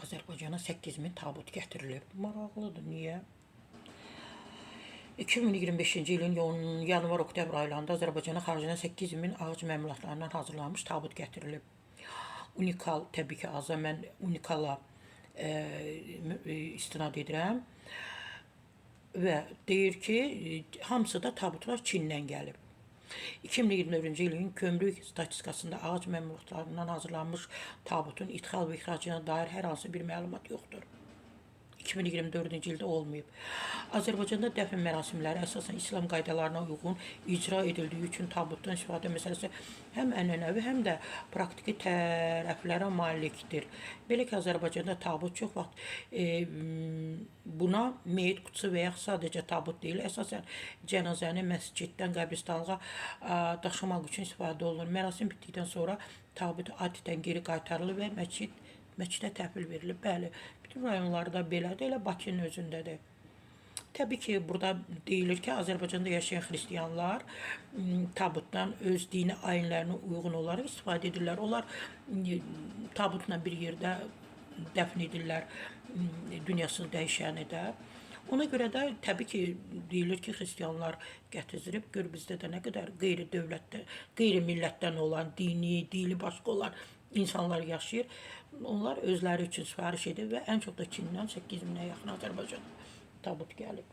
Azərbaycana 8000 tabut gətirilib. Maraqlıdır, niyə? 2025-ci ilin yanvar-oktyabr aylarında Azərbaycana xaricdən 8000 ağac məmulatlarından hazırlanmış tabut gətirilib. Unikal, təbii ki, azə mən unikala istinad edirəm və deyir ki, hamısı da tabutlar Çindən gəlib. 2024-cü ilin gömrük statistikasında ağac məmulatlarından hazırlanmış tabutun ixal və ixracına dair hər hansı bir məlumat yoxdur. 2024-cü ildə olmayıb. Azərbaycanda dəfn mərasimləri əsasən İslam qaydalarına uyğun icra edildiyi üçün tabutdan istifadə məsələsi həm ənənəvi, həm də praktiki tərəflərə malikdir. Belə ki, Azərbaycanda tabut çox vaxt buna meyit qutusu və ya sadəcə tabut deyil, əsasən cənazəni məsciddən qəbristanlığa daşımaq üçün istifadə olunur. Mərasim bitdikdən sonra tabut adətən geri qaytarılır və məscidə təhvil verilir. Bəli, bütün rayonlarda belədir, elə Bakının özündədir. Təbii ki, burada deyilir ki, Azərbaycanda yaşayan xristiyanlar tabutdan öz dini ayinlərinə uyğun olaraq istifadə edirlər. Onlar tabutla bir yerdə dəfn edirlər dünyasını dəyişəni də. Ona görə də təbii ki, deyilir ki, xristiyanlar gətizdirib. Gör bizdə də nə qədər qeyri-dövlətdə, qeyri-millətdən olan, dili başqa olan insanlar yaşayır. Onlar özləri üçün sifariş edir və ən çox da Çindən 8000-ə yaxın Azərbaycana tabut gəlib.